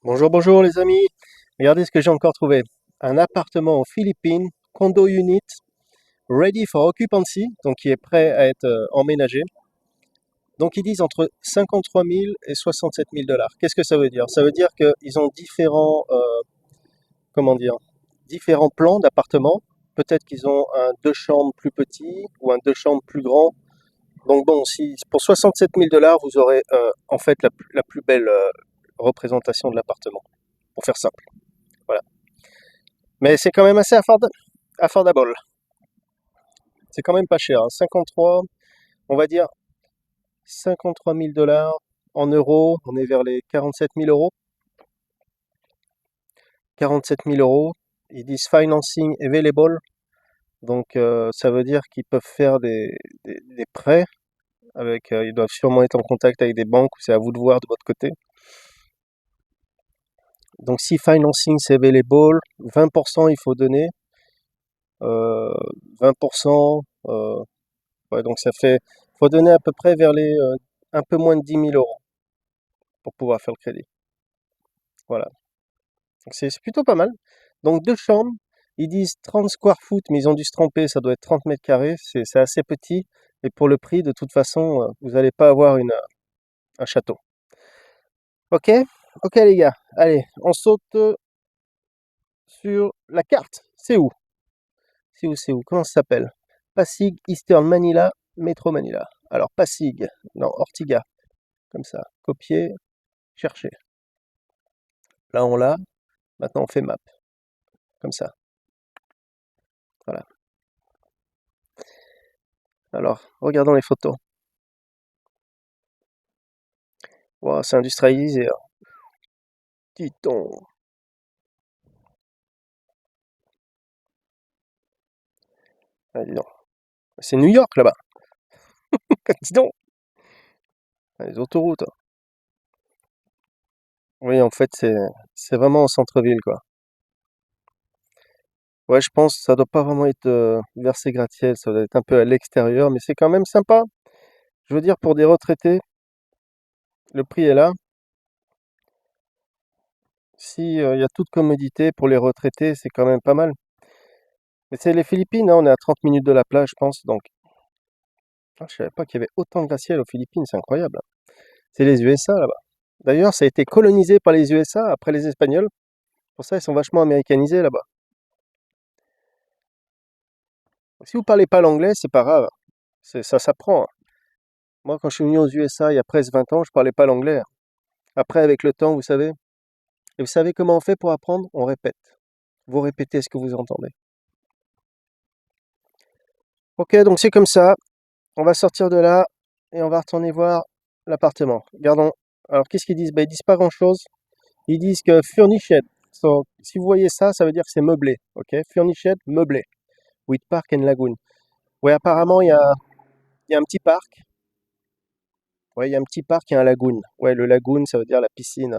Bonjour, bonjour les amis. Regardez ce que j'ai encore trouvé. Un appartement aux Philippines, condo unit, ready for occupancy, donc qui est prêt à être emménagé. Donc ils disent entre 53 000 et 67 000 dollars. Qu'est-ce que ça veut dire? Ça veut dire qu'ils ont comment dire, différents plans d'appartements. Peut-être qu'ils ont un deux chambres plus petit ou un deux chambres plus grand. Donc bon, si pour 67 000 dollars, vous aurez en fait la plus belle représentation de l'appartement, pour faire simple. Voilà. Mais c'est quand même assez affordable. C'est quand même pas cher, hein. 53, on va dire 53 000 dollars en euros. On est vers les 47 000 euros. 47 000 euros. Ils disent financing available. Donc ça veut dire qu'ils peuvent faire des prêts. Ils doivent sûrement être en contact avec des banques. C'est à vous de voir de votre côté. Donc si financing c'est available, 20% il faut donner. Euh, 20%, ouais, donc ça fait, faut donner à peu près vers les un peu moins de 10 000 euros pour pouvoir faire le crédit. Voilà. Donc c'est plutôt pas mal. Donc deux chambres, ils disent 30 square foot, mais ils ont dû se tromper, ça doit être 30 mètres carrés, c'est assez petit. Et pour le prix, de toute façon, vous n'allez pas avoir un château. Ok? Ok les gars, allez, on saute sur la carte. C'est où? C'est où? Comment ça s'appelle? Pasig, Eastern Manila, Metro Manila. Alors Pasig, non, Ortiga, comme ça. Copier, chercher. Là on l'a, maintenant on fait map, comme ça. Voilà. Alors, regardons les photos. Wow, c'est industrialisé, hein. Dis donc. Ah, dis donc. C'est New York là-bas. Dis donc. Ah, les autoroutes, hein. Oui, en fait, c'est vraiment au centre-ville, quoi. Ouais, je pense que ça doit pas vraiment être versé gratte-ciel, ça doit être un peu à l'extérieur, mais c'est quand même sympa. Je veux dire, pour des retraités, le prix est là. Si il y a toute commodité pour les retraités, c'est quand même pas mal. Mais c'est les Philippines, hein, on est à 30 minutes de la plage, je pense. Donc, ah, je savais pas qu'il y avait autant de gratte-ciel aux Philippines, c'est incroyable. C'est les USA là-bas. D'ailleurs, ça a été colonisé par les USA après les Espagnols. Pour ça, ils sont vachement américanisés là-bas. Si vous parlez pas l'anglais, c'est pas grave. Ça s'apprend, hein. Moi, quand je suis venu aux USA il y a presque 20 ans, je parlais pas l'anglais, hein. Après, avec le temps, vous savez. Et vous savez comment on fait pour apprendre? On répète. Vous répétez ce que vous entendez. Ok, donc c'est comme ça. On va sortir de là et on va retourner voir l'appartement. Regardons. Alors, qu'est-ce qu'ils disent? Ben, ils disent pas grand-chose. Ils disent que furnished. So, si vous voyez ça, ça veut dire que c'est meublé. Ok, furnished, meublé. With park and lagoon. Ouais, apparemment, il y a un petit parc. Ouais, il y a un petit parc et un lagoon. Ouais, le lagoon, ça veut dire la piscine.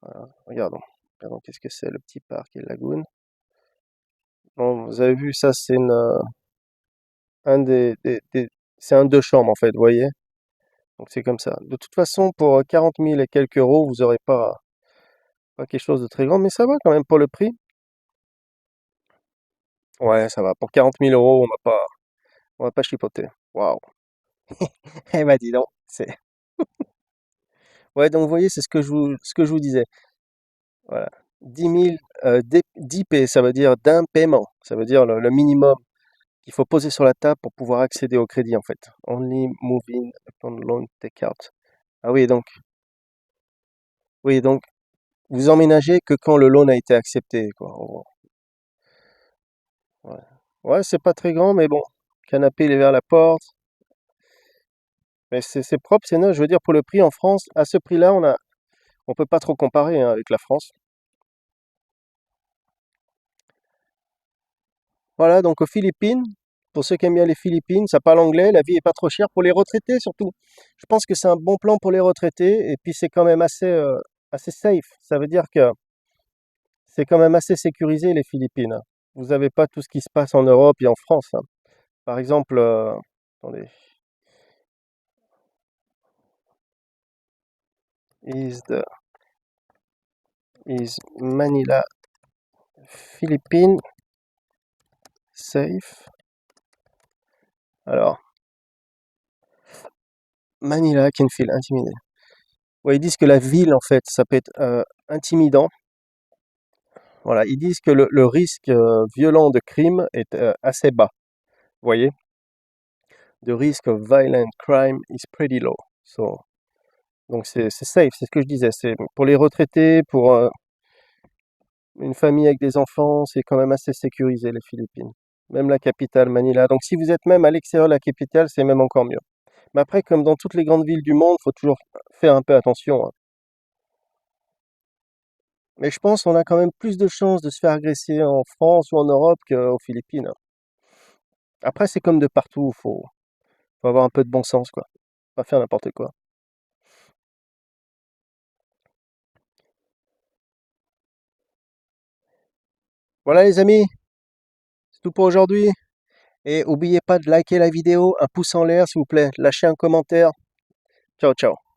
Voilà. Regardons. Regardons qu'est-ce que c'est, le petit parc et le lagoon. Bon, vous avez vu, ça, c'est un c'est un deux chambres, en fait, vous voyez? Donc, c'est comme ça. De toute façon, pour 40 000 et quelques euros, vous n'aurez pas quelque chose de très grand, mais ça va quand même pour le prix. Ouais, ça va. Pour 40 000 euros, on va pas chipoter. Waouh. Eh ben, dis donc. Ouais, donc, vous voyez, c'est ce que je vous disais. Voilà. 10 000, d'IP, ça veut dire d'un paiement. Ça veut dire le minimum qu'il faut poser sur la table pour pouvoir accéder au crédit, en fait. Only moving upon loan takeout. Ah oui, donc, vous emménagez que quand le loan a été accepté, quoi, en gros. Ouais, ouais, c'est pas très grand, mais bon. Canapé, il est vers la porte. Mais c'est propre, c'est neuf. Je veux dire, pour le prix en France, à ce prix-là, on peut pas trop comparer, hein, avec la France. Voilà, donc aux Philippines, pour ceux qui aiment bien les Philippines, ça parle anglais, la vie est pas trop chère pour les retraités surtout. Je pense que c'est un bon plan pour les retraités et puis c'est quand même assez safe. Ça veut dire que c'est quand même assez sécurisé les Philippines, hein. Vous n'avez pas tout ce qui se passe en Europe et en France, hein. Par exemple, attendez, is the is Manila, Philippines safe? Alors, Manila can feel intimidating. Ouais, ils disent que la ville, en fait, ça peut être intimidant. Voilà, ils disent que le risque violent de crime est assez bas. Vous voyez? The risk of violent crime is pretty low. So, donc c'est safe, c'est ce que je disais. C'est pour les retraités, pour une famille avec des enfants, c'est quand même assez sécurisé les Philippines. Même la capitale, Manila. Donc si vous êtes même à l'extérieur de la capitale, c'est même encore mieux. Mais après, comme dans toutes les grandes villes du monde, il faut toujours faire un peu attention, hein. Mais je pense qu'on a quand même plus de chances de se faire agresser en France ou en Europe qu'aux Philippines, hein. Après, c'est comme de partout, faut avoir un peu de bon sens, quoi. Pas faire n'importe quoi. Voilà les amis, c'est tout pour aujourd'hui. Et n'oubliez pas de liker la vidéo, un pouce en l'air s'il vous plaît, lâchez un commentaire. Ciao ciao.